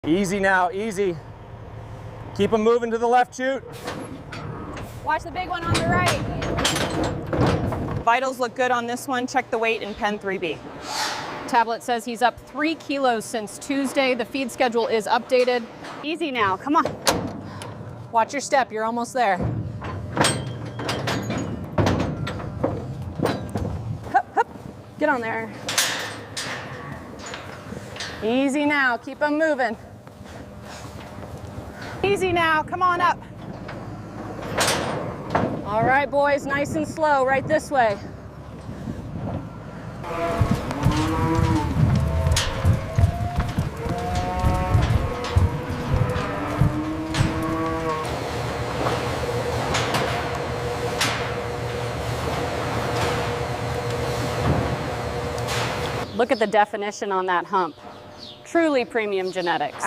Easy now, easy. Keep them moving to the left chute. Watch the big one on the right. Vitals look good on this one. Check the weight in pen 3B. Tablet says he's up 3 kilos since Tuesday. The feed schedule is updated. Easy now, come on. Watch your step, you're almost there. Hup, hup, get on there. Easy now, keep them moving. Easy now, come on up. All right, boys, nice and slow, right this way. Look at the definition on that hump. Truly premium genetics.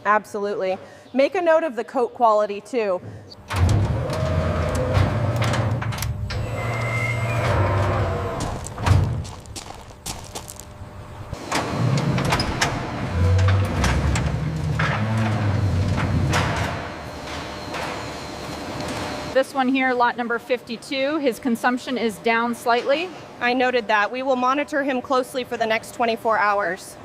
Absolutely. Make a note of the coat quality too. This one here, lot number 52, his consumption is down slightly. I noted that. We will monitor him closely for the next 24 hours.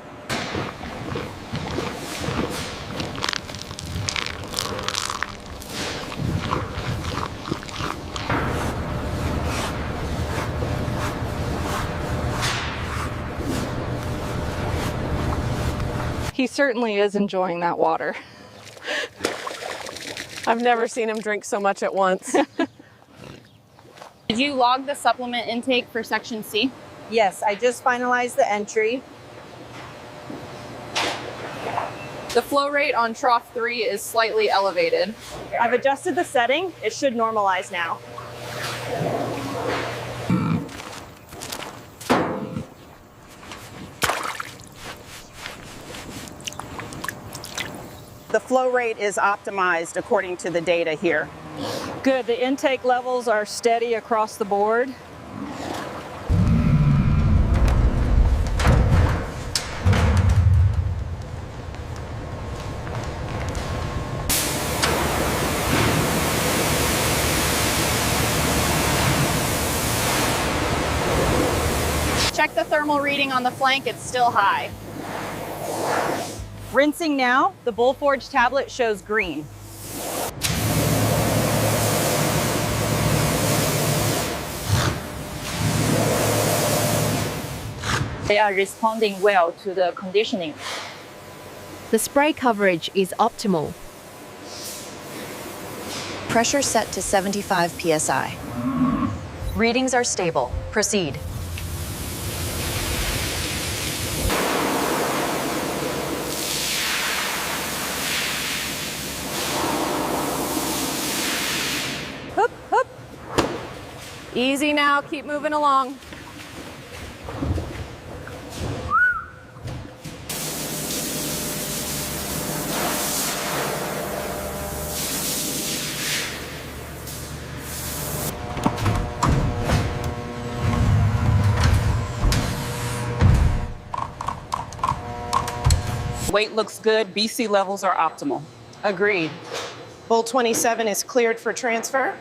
He certainly is enjoying that water. I've never seen him drink so much at once. Did you log the supplement intake for section C? Yes, I just finalized the entry. The flow rate on trough 3 is slightly elevated. I've adjusted the setting. It should normalize now. The flow rate is optimized according to the data here. Good, the intake levels are steady across the board. Check the thermal reading on the flank, it's still high. Rinsing now, the Bullforge tablet shows green. They are responding well to the conditioning. The spray coverage is optimal. Pressure set to 75 psi. Readings are stable. Proceed. Hoop, hoop. Easy now, keep moving along. Weight looks good, BC levels are optimal. Agreed. Bull 27 is cleared for transfer.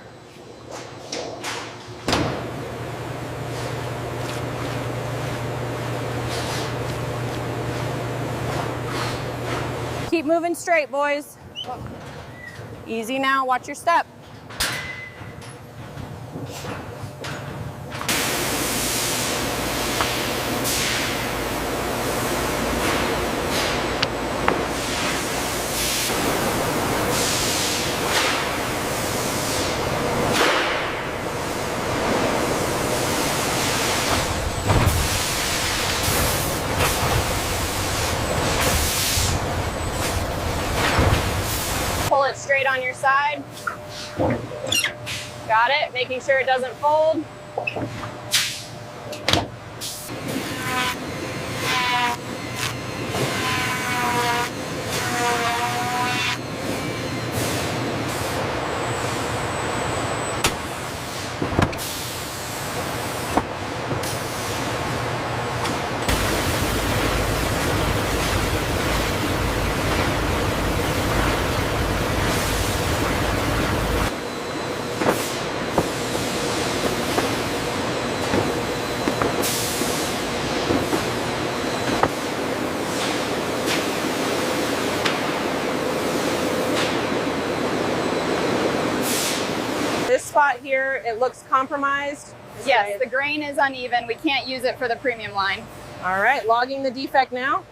Keep moving straight, boys. Easy now, watch your step. Pull it straight on your side. Got it, making sure it doesn't fold. it looks compromised. Yes, the grain is uneven. We can't use it for the premium line. All right, logging the defect now.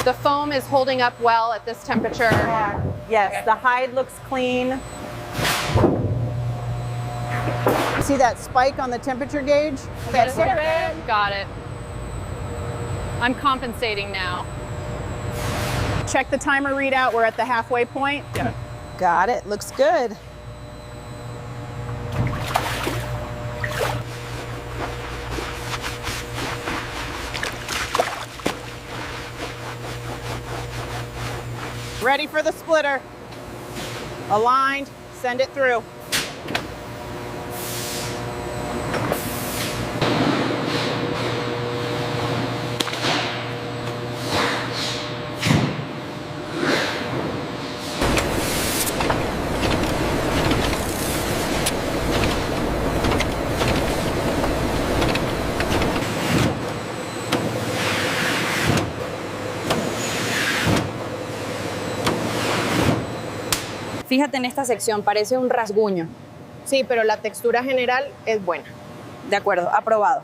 The foam is holding up well at this temperature. Yes, the hide looks clean. See that spike on the temperature gauge? Got it. I'm compensating now. Check the timer readout. We're at the halfway point. Got it, looks good. Ready for the splitter. Aligned, send it through. Fíjate en esta sección, parece un rasguño. Sí, pero la textura general es buena. De acuerdo, aprobado.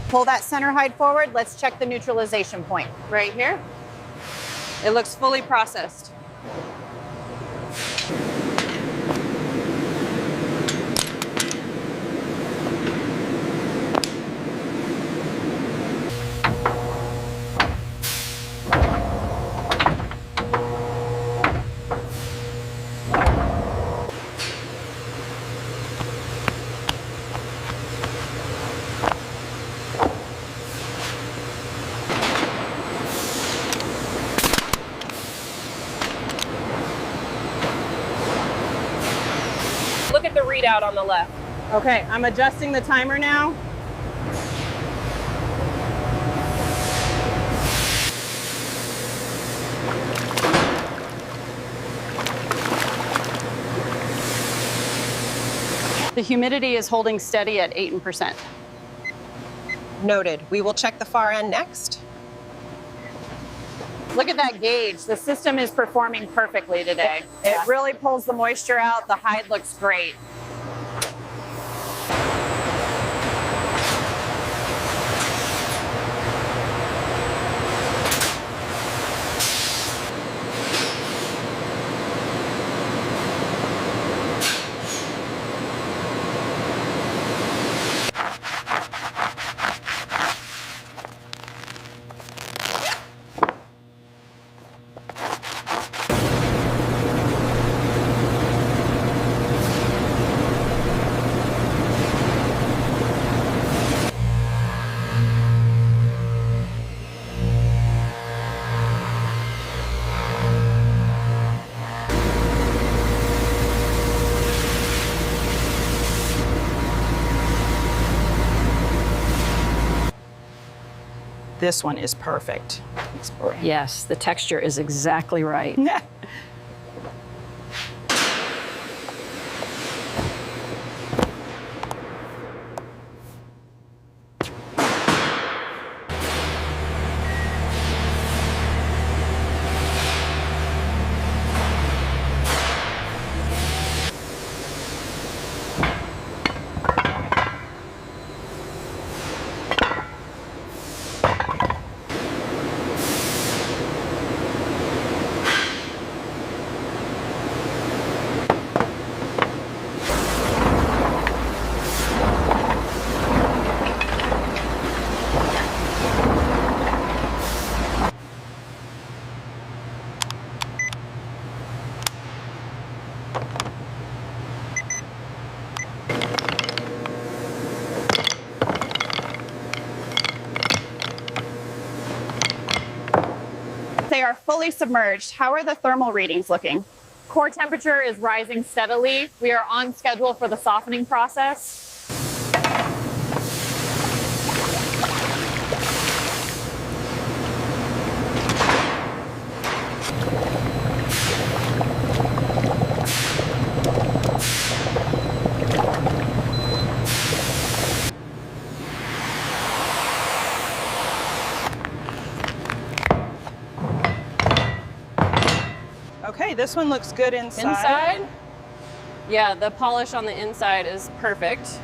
Pull that center hide forward. Let's check the neutralization point. Right here. It looks fully processed. Look at the readout on the left. Okay, I'm adjusting the timer now. The humidity is holding steady at 8%. Noted. We will check the far end next. Look at that gauge. The system is performing perfectly today. It really pulls the moisture out. The hide looks great. This one is perfect. Yes, the texture is exactly right. they are fully submerged, how are the thermal readings looking? Core temperature is rising steadily. We are on schedule for the softening process. Okay, this one looks good inside. Inside? Yeah, the polish on the inside is perfect.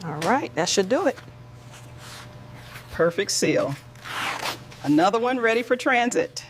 All right, that should do it. Perfect seal. Another one ready for transit.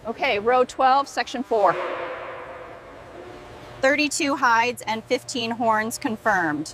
Okay, row 12, section 4. 32 hides and 15 horns confirmed.